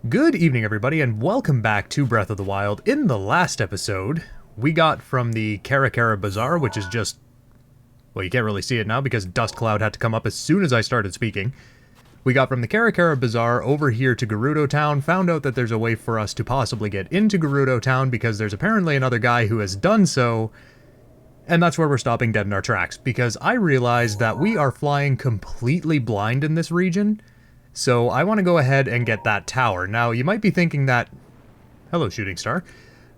Good evening, everybody, and welcome back to Breath of the Wild. In the last episode, we got from the Karakara Bazaar, which is just... well, you can't really see it now because Dust Cloud had to come up as soon as I started speaking. We got from the Karakara Bazaar over here to Gerudo Town, found out that there's a way for us to possibly get into Gerudo Town because there's apparently another guy who has done so, and that's where we're stopping dead in our tracks, because I realized that we are flying completely blind in this region. So I want to go ahead and get that tower. Now, you might be thinking that... hello, Shooting Star.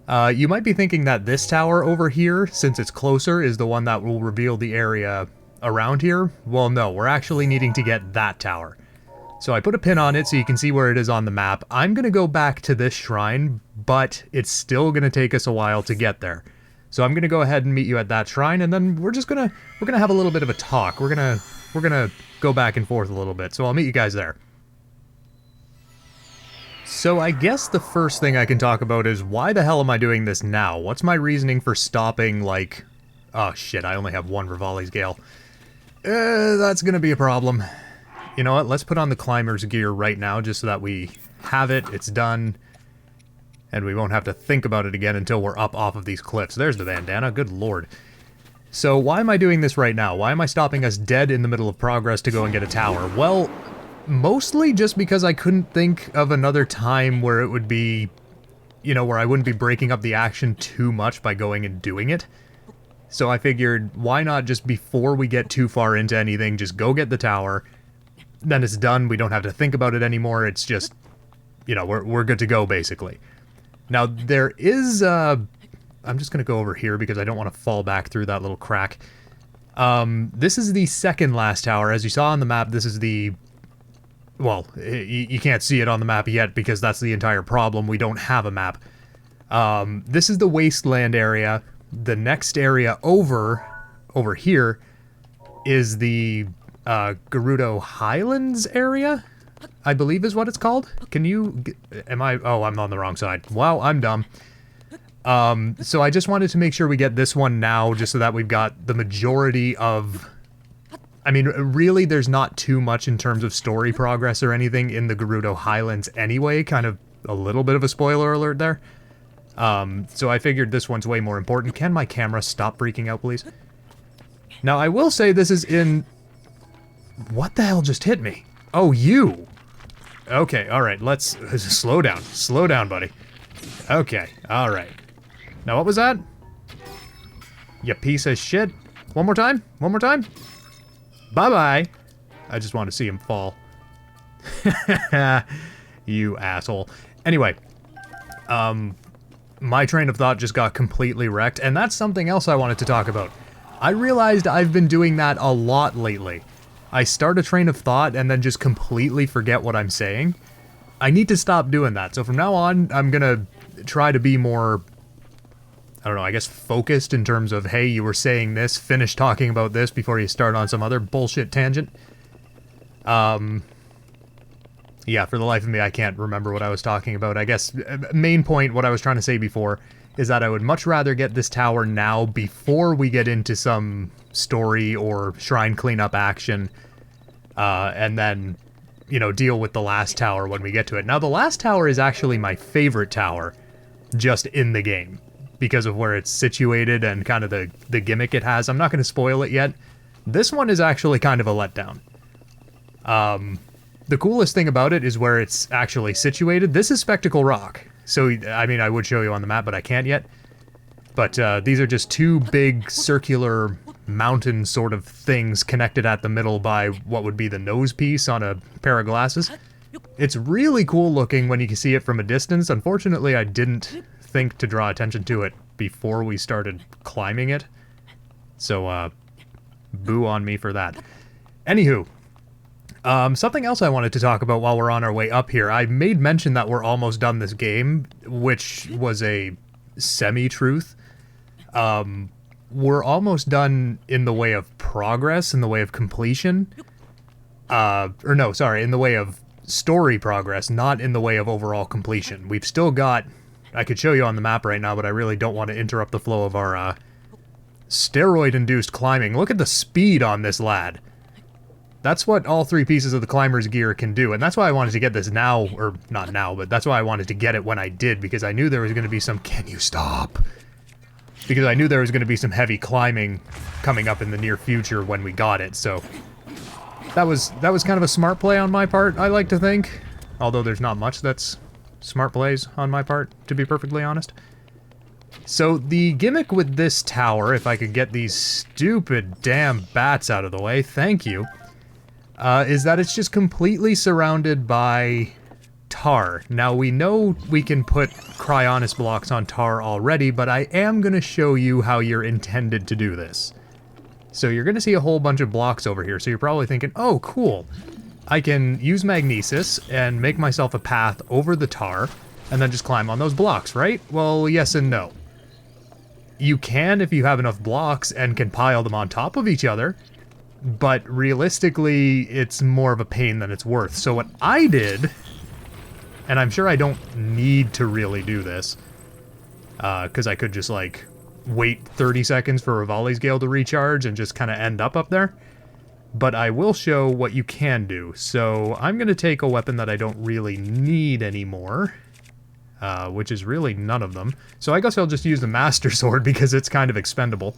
You might be thinking that this tower over here, since it's closer, is the one that will reveal the area around here. Well, no, we're actually needing to get that tower. So I put a pin on it so you can see where it is on the map. I'm going to go back to this shrine, but it's still going to take us a while to get there. So I'm going to go ahead and meet you at that shrine, and then we're gonna have a little bit of a talk. We're gonna go back and forth a little bit. So I'll meet you guys there. So I guess the first thing I can talk about is why the hell am I doing this now? What's my reasoning for stopping, like... oh shit, I only have one Rivali's Gale. That's gonna be a problem. You know what, let's put on the climber's gear right now just so that we have it, it's done, and we won't have to think about it again until we're up off of these cliffs. There's the bandana, good lord. So why am I doing this right now? Why am I stopping us dead in the middle of progress to go and get a tower? Well... mostly just because I couldn't think of another time where it would be, you know, where I wouldn't be breaking up the action too much by going and doing it. So I figured, why not just before we get too far into anything, just go get the tower, then it's done, we don't have to think about it anymore, it's just, you know, we're good to go, basically. Now, there is, I'm just gonna go over here because I don't want to fall back through that little crack. This is the second last tower. As you saw on the map, this is the... well, you can't see it on the map yet because that's the entire problem. We don't have a map. This is the wasteland area. The next area over here is the Gerudo Highlands area, I believe is what it's called. Can you... am I... oh, I'm on the wrong side. Wow, I'm dumb. So I just wanted to make sure we get this one now just so that we've got the majority of... I mean, really, there's not too much in terms of story progress or anything in the Gerudo Highlands anyway, kind of a little bit of a spoiler alert there. So I figured this one's way more important. Can my camera stop freaking out, please? Now, I will say this is in... what the hell just hit me? Oh, you! Okay, alright, let's... slow down. Slow down, buddy. Okay, alright. Now, what was that? You piece of shit. One more time? One more time? Bye-bye. I just want to see him fall. You asshole. Anyway, my train of thought just got completely wrecked, and that's something else I wanted to talk about. I realized I've been doing that a lot lately. I start a train of thought and then just completely forget what I'm saying. I need to stop doing that, so from now on, I'm gonna try to be more... I don't know, I guess focused in terms of, hey, you were saying this, finish talking about this before you start on some other bullshit tangent. Yeah, for the life of me, I can't remember what I was talking about. I guess, main point, what I was trying to say before, is that I would much rather get this tower now before we get into some story or shrine cleanup action, and then, you know, deal with the last tower when we get to it. Now, the last tower is actually my favorite tower, just in the game, because of where it's situated and kind of the gimmick it has. I'm not going to spoil it yet. This one is actually kind of a letdown. The coolest thing about it is where it's actually situated. This is Spectacle Rock. So, I mean, I would show you on the map, but I can't yet. But these are just two big circular mountain sort of things connected at the middle by what would be the nose piece on a pair of glasses. It's really cool looking when you can see it from a distance. Unfortunately, I didn't think to draw attention to it before we started climbing it. So, boo on me for that. Anywho, something else I wanted to talk about while we're on our way up here. I made mention that we're almost done this game, which was a semi-truth. We're almost done in the way of progress, in the way of completion. Or no, sorry, in the way of story progress, not in the way of overall completion. We've still got... I could show you on the map right now, but I really don't want to interrupt the flow of our, steroid-induced climbing. Look at the speed on this lad. That's what all 3 pieces of the climber's gear can do, and that's why I wanted to get this now, or not now, but that's why I wanted to get it when I did, because I knew there was going to be some... Can you stop? Because I knew there was going to be some heavy climbing coming up in the near future when we got it, so... That was kind of a smart play on my part, I like to think. Although there's not much that's smart plays on my part, to be perfectly honest. So the gimmick with this tower, if I could get these stupid damn bats out of the way, thank you, is that it's just completely surrounded by tar. Now we know we can put cryonis blocks on tar already, but I am going to show you how you're intended to do this. So you're going to see a whole bunch of blocks over here, so you're probably thinking, oh cool, I can use magnesis and make myself a path over the tar, and then just climb on those blocks, right? Well, yes and no. You can if you have enough blocks and can pile them on top of each other, but realistically, it's more of a pain than it's worth. So what I did, and I'm sure I don't need to really do this, because I could just, like, wait 30 seconds for Rivali's Gale to recharge and just kind of end up there, but I will show what you can do. So I'm going to take a weapon that I don't really need anymore, which is really none of them. So I guess I'll just use the Master Sword because it's kind of expendable.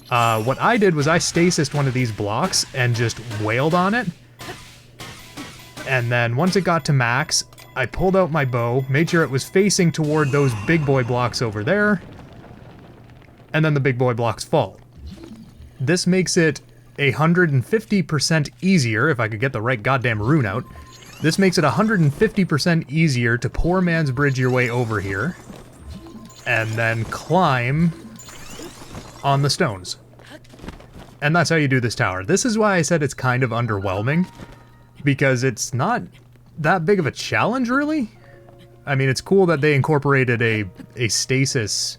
What I did was I stasised one of these blocks and just wailed on it. And then once it got to max, I pulled out my bow, made sure it was facing toward those big boy blocks over there, and then the big boy blocks fall. This makes it 150% easier, if I could get the right goddamn rune out. This makes it 150% easier to poor man's bridge your way over here, and then climb on the stones. And that's how you do this tower. This is why I said it's kind of underwhelming, because it's not that big of a challenge, really. I mean, it's cool that they incorporated a stasis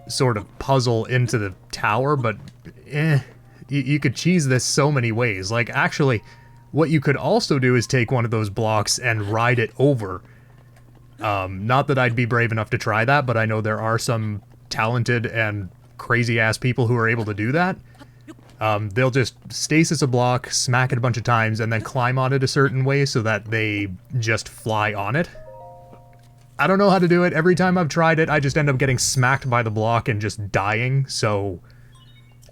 sort of puzzle into the tower, but you could cheese this so many ways. Like, actually, what you could also do is take one of those blocks and ride it over. Not that I'd be brave enough to try that, but I know there are some talented and crazy-ass people who are able to do that. They'll just stasis a block, smack it a bunch of times, and then climb on it a certain way so that they just fly on it. I don't know how to do it. Every time I've tried it, I just end up getting smacked by the block and just dying, so...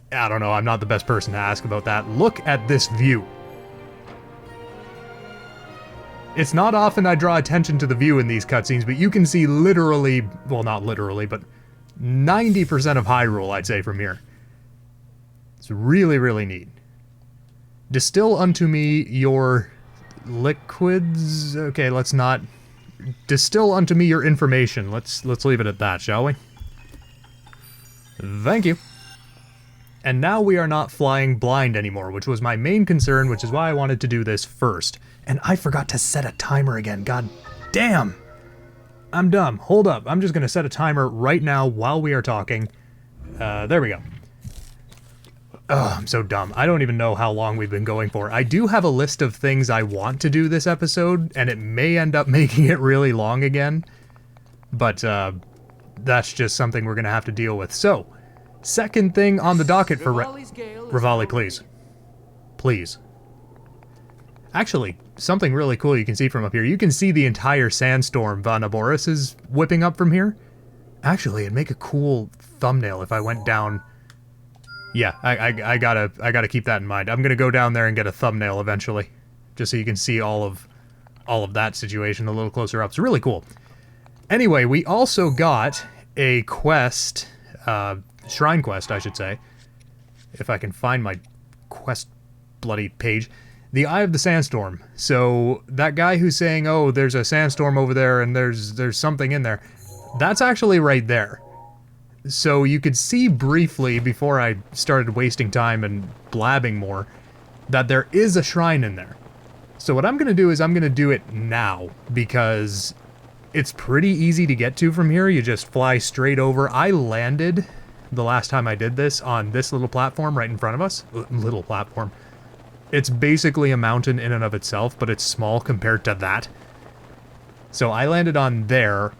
I don't know, I'm not the best person to ask about that. Look at this view. It's not often I draw attention to the view in these cutscenes, but you can see literally, well, not literally, but 90% of Hyrule, I'd say, from here. It's really, really neat. Distill unto me your liquids... Okay, let's not... Distill unto me your information. Let's leave it at that, shall we? Thank you. And now we are not flying blind anymore, which was my main concern, which is why I wanted to do this first. And I forgot to set a timer again, god damn! I'm dumb. Hold up, I'm just gonna set a timer right now while we are talking. There we go. Oh, I'm so dumb. I don't even know how long we've been going for. I do have a list of things I want to do this episode, and it may end up making it really long again. But, that's just something we're gonna have to deal with. So, second thing on the docket for Rivali, please. Please. Actually, something really cool you can see from up here. You can see the entire Sandstorm Vanaboris is whipping up from here. Actually, it'd make a cool thumbnail if I went down... Yeah, I gotta keep that in mind. I'm gonna go down there and get a thumbnail eventually, just so you can see all of that situation a little closer up. It's really cool. Anyway, we also got a quest, shrine quest, I should say, if I can find my quest bloody page. The Eye of the Sandstorm. So that guy who's saying, "Oh, there's a sandstorm over there and there's something in there," that's actually right there. So you could see briefly, before I started wasting time and blabbing more, that there is a shrine in there. So what I'm going to do is I'm going to do it now, because it's pretty easy to get to from here. You just fly straight over. I landed, the last time I did this, on this little platform right in front of us. Little platform. It's basically a mountain in and of itself, but it's small compared to that. So I landed on there.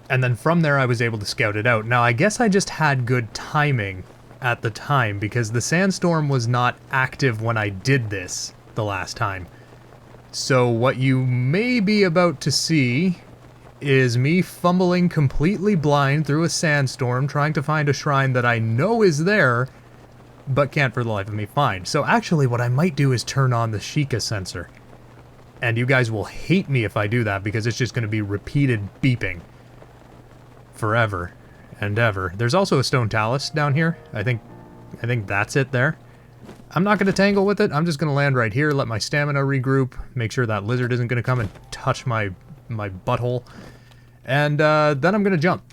And then from there I was able to scout it out. Now I guess I just had good timing at the time, because the Sandstorm was not active when I did this the last time. So what you may be about to see is me fumbling completely blind through a sandstorm trying to find a shrine that I know is there, but can't for the life of me find. So actually what I might do is turn on the Sheikah sensor. And you guys will hate me if I do that, because it's just going to be repeated beeping forever and ever. There's also a stone talus down here. I think that's it there. I'm not going to tangle with it. I'm just going to land right here, let my stamina regroup, make sure that lizard isn't going to come and touch my butthole, and then I'm going to jump.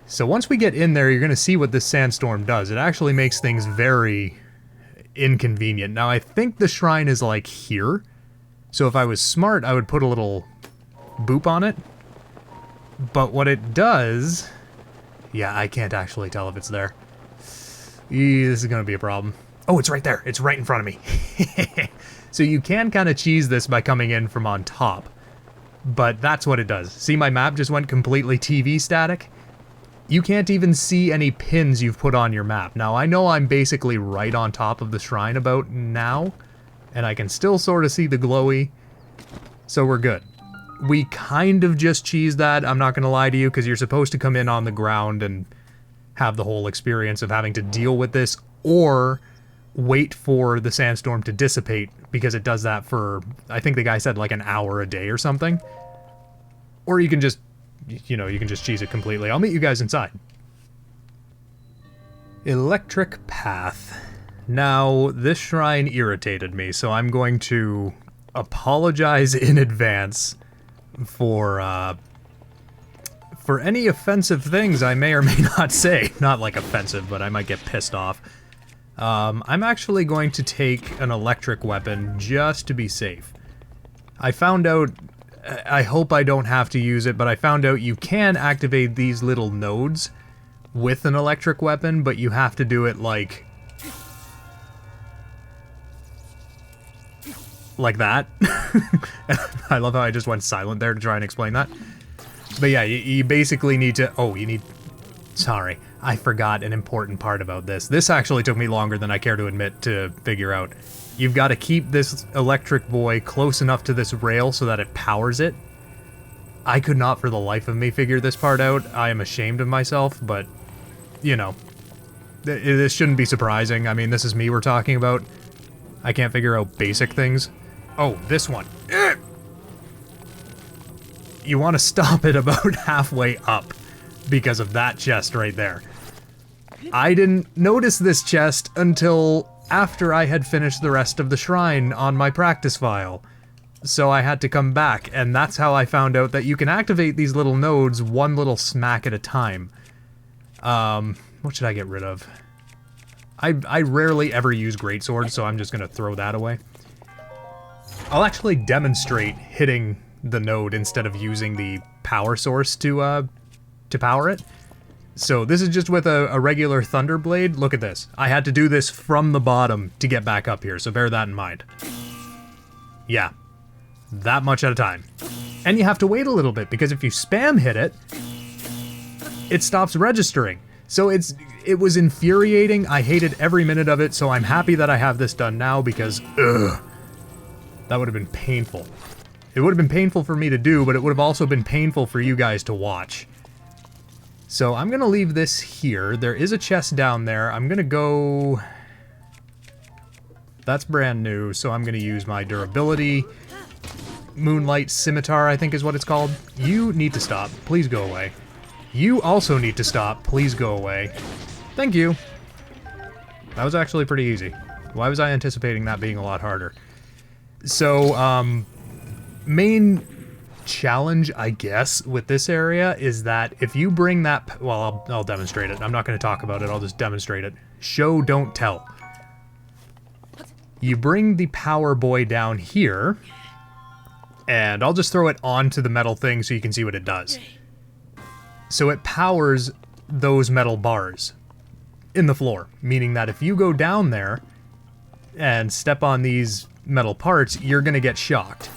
So once we get in there, you're going to see what this sandstorm does. It actually makes things very inconvenient. Now, I think the shrine is like here. So if I was smart, I would put a little boop on it. But what it does... Yeah, I can't actually tell if it's there. This is going to be a problem. Oh, it's right there. It's right in front of me. So you can kind of cheese this by coming in from on top. But that's what it does. See, my map just went completely TV static? You can't even see any pins you've put on your map. Now, I know I'm basically right on top of the shrine about now, and I can still sort of see the glowy, so we're good. We kind of just cheesed that, I'm not going to lie to you, because you're supposed to come in on the ground and have the whole experience of having to deal with this, or wait for the sandstorm to dissipate, because it does that for, I think the guy said like an hour a day or something. Or you can just, you know, you can just cheese it completely. I'll meet you guys inside. Electric path. Now, this shrine irritated me, so I'm going to apologize in advance for any offensive things I may or may not say. Not like offensive, but I might get pissed off. I'm actually going to take an electric weapon just to be safe. I found out, I hope I don't have to use it, but I found out you can activate these little nodes with an electric weapon, but you have to do it like that. I love how I just went silent there to try and explain that. But yeah, you basically need to... Oh, you need... Sorry, I forgot an important part about this. This actually took me longer than I care to admit to figure out. You've got to keep this electric boy close enough to this rail so that it powers it. I could not for the life of me figure this part out. I am ashamed of myself, but, you know, this shouldn't be surprising. I mean, this is me we're talking about. I can't figure out basic things. Oh, this one. You want to stop it about halfway up because of that chest right there. I didn't notice this chest until after I had finished the rest of the shrine on my practice file. So I had to come back, and that's how I found out that you can activate these little nodes one little smack at a time. What should I get rid of? I rarely ever use greatswords, so I'm just gonna throw that away. I'll actually demonstrate hitting the node instead of using the power source to power it. So this is just with a regular thunder blade. Look at this. I had to do this from the bottom to get back up here, so bear that in mind. Yeah, that much at a time. And you have to wait a little bit, because if you spam hit it, it stops registering. So it was infuriating. I hated every minute of it, so I'm happy that I have this done now, because, ugh, that would have been painful. It would have been painful for me to do, but it would have also been painful for you guys to watch. So I'm going to leave this here. There is a chest down there. I'm going to go... That's brand new, so I'm going to use my durability. Moonlight Scimitar, I think is what it's called. You need to stop. Please go away. You also need to stop. Please go away. Thank you. That was actually pretty easy. Why was I anticipating that being a lot harder? So, main challenge, I guess, with this area is that if you bring that... Well, I'll demonstrate it. I'm not going to talk about it. I'll just demonstrate it. Show, don't tell. You bring the power boy down here, and I'll just throw it onto the metal thing so you can see what it does. So it powers those metal bars in the floor, meaning that if you go down there and step on these metal parts, you're going to get shocked.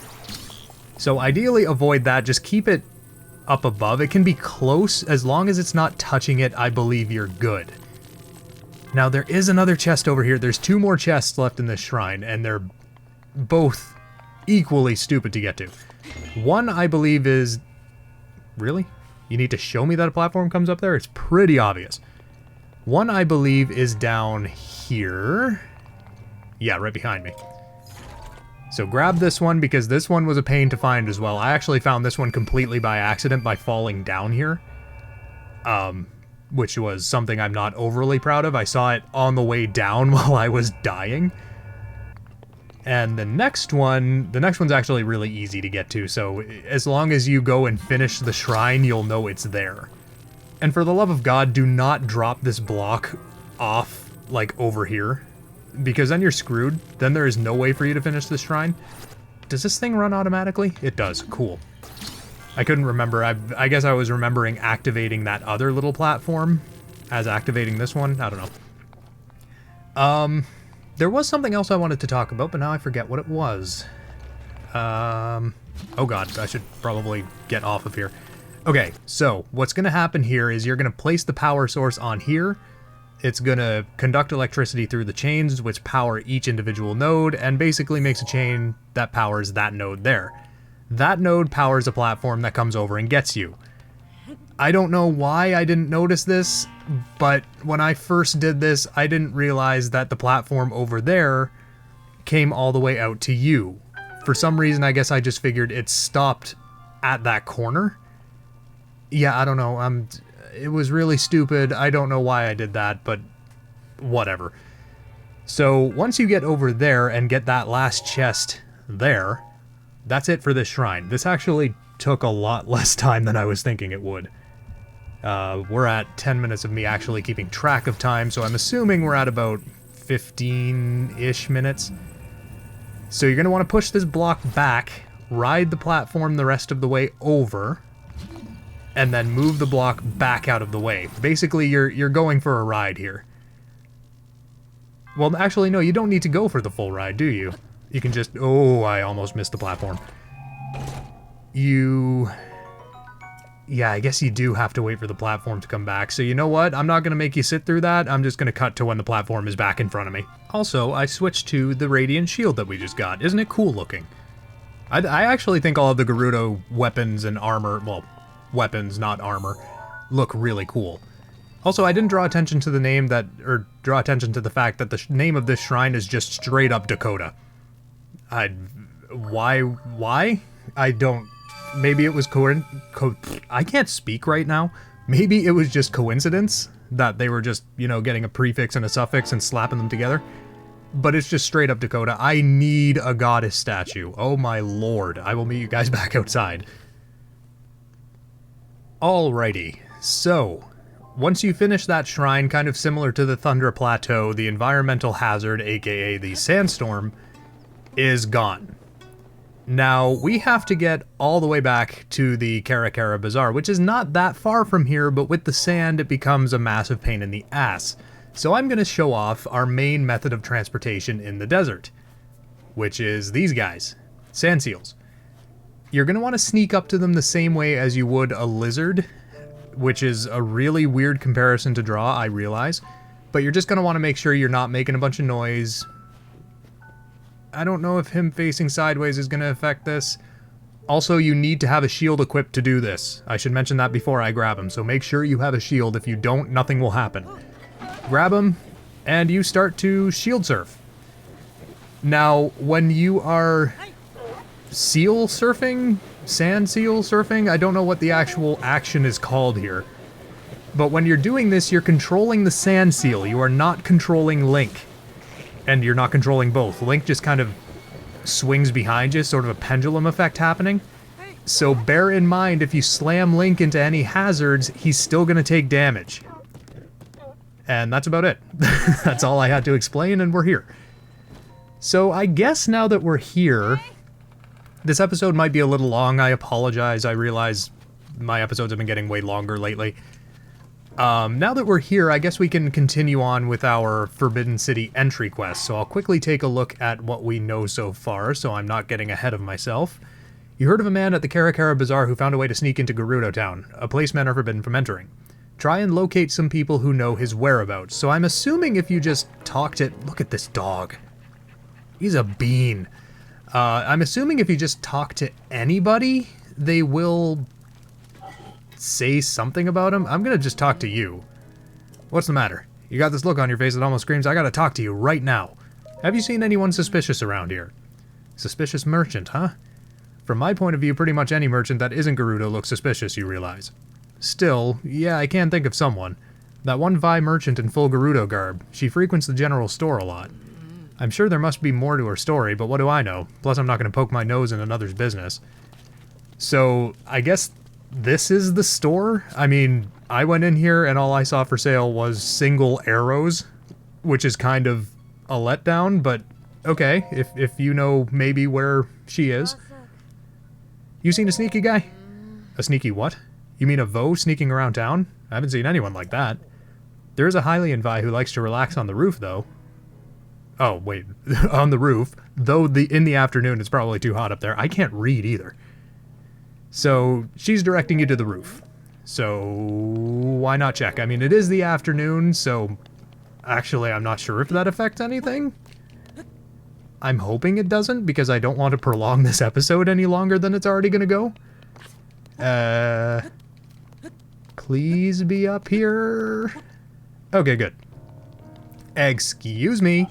So ideally avoid that, just keep it up above. It can be close, as long as it's not touching it, I believe you're good. Now, there is another chest over here. There's 2 more chests left in this shrine, and they're both equally stupid to get to. One, I believe, is... Really? You need to show me that a platform comes up there? It's pretty obvious. One, I believe, is down here. Yeah, right behind me. So grab this one, because this one was a pain to find as well. I actually found this one completely by accident by falling down here. Which was something I'm not overly proud of. I saw it on the way down while I was dying. And the next one's actually really easy to get to, so as long as you go and finish the shrine, you'll know it's there. And for the love of God, do not drop this block off, like, over here, because then you're screwed. Then there is no way for you to finish this shrine. Does this thing run automatically? It does. Cool. I couldn't remember. I guess I was remembering activating that other little platform as activating this one. I don't know. There was something else I wanted to talk about, but now I forget what it was. Oh god, I should probably get off of here. Okay, so what's going to happen here is you're going to place the power source on here. It's going to conduct electricity through the chains, which power each individual node, and basically makes a chain that powers that node there. That node powers a platform that comes over and gets you. I don't know why I didn't notice this, but when I first did this, I didn't realize that the platform over there came all the way out to you. For some reason, I guess I just figured it stopped at that corner. Yeah, I don't know. It was really stupid. I don't know why I did that, but whatever. So once you get over there and get that last chest there, that's it for this shrine. This actually took a lot less time than I was thinking it would. We're at 10 minutes of me actually keeping track of time, so I'm assuming we're at about 15-ish minutes. So you're going to want to push this block back, ride the platform the rest of the way over, and then move the block back out of the way. Basically, you're going for a ride here. Well, actually, no, you don't need to go for the full ride, do you? You can just... Oh, I almost missed the platform. Yeah, I guess you do have to wait for the platform to come back. So you know what? I'm not going to make you sit through that. I'm just going to cut to when the platform is back in front of me. Also, I switched to the Radiant Shield that we just got. Isn't it cool looking? I actually think all of the Gerudo weapons and armor... Well, weapons, not armor, look really cool. Also, I didn't draw attention to the name that... Or draw attention to the fact that the name of this shrine is just straight up Dakota. Why? I don't... Maybe it was I can't speak right now. Maybe it was just coincidence that they were just, you know, getting a prefix and a suffix and slapping them together. But it's just straight up Dakota. I need a goddess statue. Oh my lord. I will meet you guys back outside. Alrighty. So, once you finish that shrine, kind of similar to the Thunder Plateau, the environmental hazard, aka the Sandstorm, is gone. Now, we have to get all the way back to the Karakara Bazaar, which is not that far from here, but with the sand, it becomes a massive pain in the ass. So I'm going to show off our main method of transportation in the desert, which is these guys, sand seals. You're going to want to sneak up to them the same way as you would a lizard, which is a really weird comparison to draw, I realize, but you're just going to want to make sure you're not making a bunch of noise. I don't know if him facing sideways is going to affect this. Also, you need to have a shield equipped to do this. I should mention that before I grab him, so make sure you have a shield. If you don't, nothing will happen. Grab him, and you start to shield surf. Now, when you are seal surfing, sand seal surfing, I don't know what the actual action is called here. But when you're doing this, you're controlling the sand seal. You are not controlling Link. And you're not controlling both. Link just kind of swings behind you, sort of a pendulum effect happening. So bear in mind, if you slam Link into any hazards, he's still going to take damage. And that's about it. That's all I had to explain, and we're here. So I guess now that we're here, this episode might be a little long. I apologize. I realize my episodes have been getting way longer lately. Now that we're here, I guess we can continue on with our Forbidden City entry quest. So I'll quickly take a look at what we know so far, so I'm not getting ahead of myself. You heard of a man at the Karakara Bazaar who found a way to sneak into Gerudo Town, a place men are forbidden from entering. Try and locate some people who know his whereabouts. So I'm assuming if you just talk to... Look at this dog. He's a bean. I'm assuming if you just talk to anybody, they will say something about him. I'm gonna just talk to you. What's the matter? You got this look on your face that almost screams, I gotta talk to you right now. Have you seen anyone suspicious around here? Suspicious merchant, huh? From my point of view, pretty much any merchant that isn't Gerudo looks suspicious, you realize. Still, yeah, I can think of someone. That one Vi merchant in full Gerudo garb. She frequents the general store a lot. I'm sure there must be more to her story, but what do I know? Plus, I'm not going to poke my nose in another's business. So, I guess this is the store? I mean, I went in here and all I saw for sale was single arrows, which is kind of a letdown, but okay, if you know maybe where she is. You seen a sneaky guy? A sneaky what? You mean a Vo sneaking around town? I haven't seen anyone like that. There is a Hylian Vi who likes to relax on the roof, though. Oh, wait. On the roof. Though in the afternoon it's probably too hot up there. I can't read either. So, she's directing you to the roof. So, why not check? I mean, it is the afternoon, so... Actually, I'm not sure if that affects anything. I'm hoping it doesn't, because I don't want to prolong this episode any longer than it's already gonna go. Please be up here. Okay, good. Excuse me.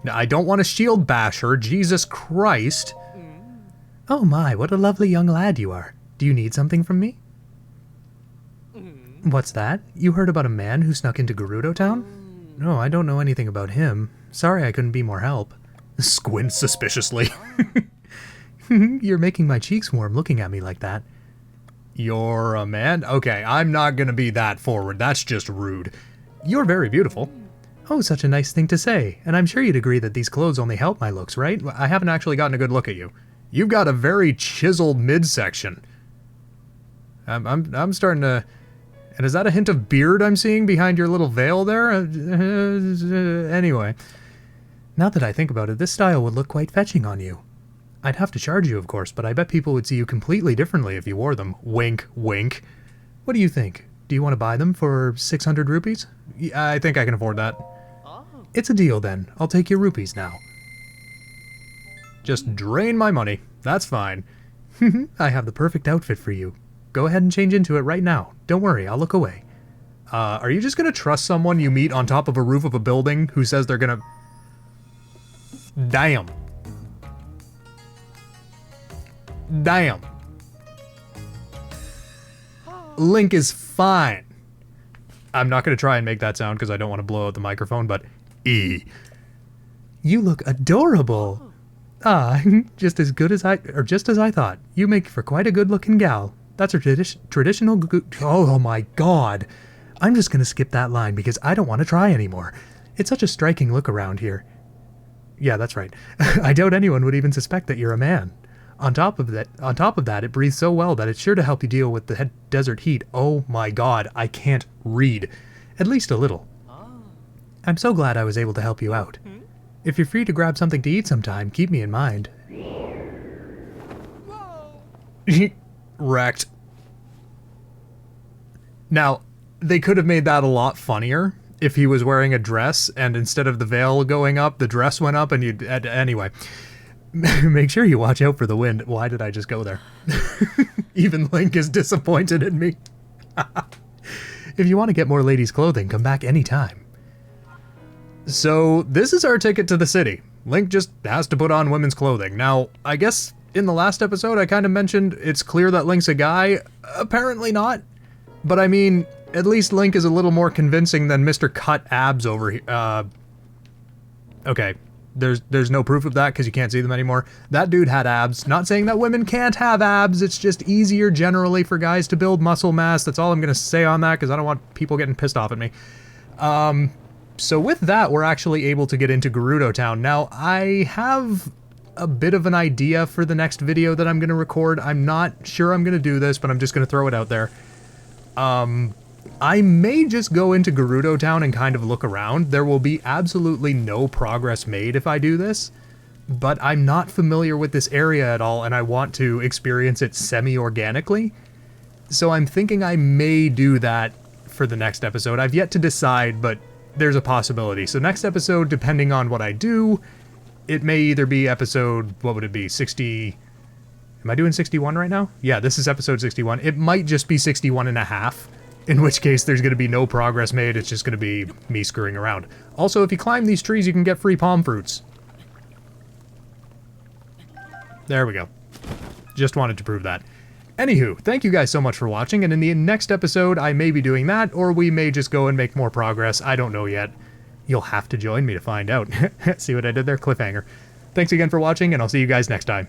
No, I don't want to shield bash her, Jesus Christ. Oh my, what a lovely young lad you are. Do you need something from me? What's that? You heard about a man who snuck into Gerudo Town? No, I don't know anything about him. Sorry I couldn't be more help. Squints suspiciously. You're making my cheeks warm looking at me like that. You're a man? Okay, I'm not gonna be that forward. That's just rude. You're very beautiful. Oh, such a nice thing to say. And I'm sure you'd agree that these clothes only help my looks, right? I haven't actually gotten a good look at you. You've got a very chiseled midsection. I'm starting to... And is that a hint of beard I'm seeing behind your little veil there? Anyway. Now that I think about it, this style would look quite fetching on you. I'd have to charge you, of course, but I bet people would see you completely differently if you wore them. Wink, wink. What do you think? Do you want to buy them for 600 rupees? Yeah, I think I can afford that. Oh. It's a deal then. I'll take your rupees now. Just drain my money. That's fine. I have the perfect outfit for you. Go ahead and change into it right now. Don't worry, I'll look away. Are you just gonna trust someone you meet on top of a roof of a building who says they're gonna... Damn. Damn. Link is fine. I'm not gonna try and make that sound because I don't want to blow out the microphone, but... You look adorable. Ah, just as I thought. You make for quite a good-looking gal. That's a traditional... Oh my god. I'm just gonna skip that line because I don't want to try anymore. It's such a striking look around here. Yeah, that's right. I doubt anyone would even suspect that you're a man. On top of that, it breathes so well that it's sure to help you deal with the desert heat. Oh my god, I can't read. At least a little. I'm so glad I was able to help you out. If you're free to grab something to eat sometime, keep me in mind. Wrecked. Now, they could have made that a lot funnier if he was wearing a dress and instead of the veil going up, the dress went up and you'd... Anyway. Make sure you watch out for the wind. Why did I just go there? Even Link is disappointed in me. If you want to get more ladies' clothing, come back anytime. So, this is our ticket to the city. Link just has to put on women's clothing. Now, I guess in the last episode I kind of mentioned it's clear that Link's a guy. Apparently not. But I mean, at least Link is a little more convincing than Mr. Cut Abs over here. Okay. There's no proof of that because you can't see them anymore. That dude had abs. Not saying that women can't have abs. It's just easier generally for guys to build muscle mass. That's all I'm going to say on that because I don't want people getting pissed off at me. So with that, we're actually able to get into Gerudo Town. Now, I have a bit of an idea for the next video that I'm going to record. I'm not sure I'm going to do this, but I'm just going to throw it out there. I may just go into Gerudo Town and kind of look around. There will be absolutely no progress made if I do this, but I'm not familiar with this area at all and I want to experience it semi-organically. So I'm thinking I may do that for the next episode. I've yet to decide, but there's a possibility. So next episode, depending on what I do, it may either be episode, what would it be, 60... Am I doing 61 right now? Yeah, this is episode 61. It might just be 61 and a half, in which case there's going to be no progress made. It's just going to be me screwing around. Also, if you climb these trees, you can get free palm fruits. There we go. Just wanted to prove that. Anywho, thank you guys so much for watching, and in the next episode, I may be doing that, or we may just go and make more progress. I don't know yet. You'll have to join me to find out. See what I did there? Cliffhanger. Thanks again for watching, and I'll see you guys next time.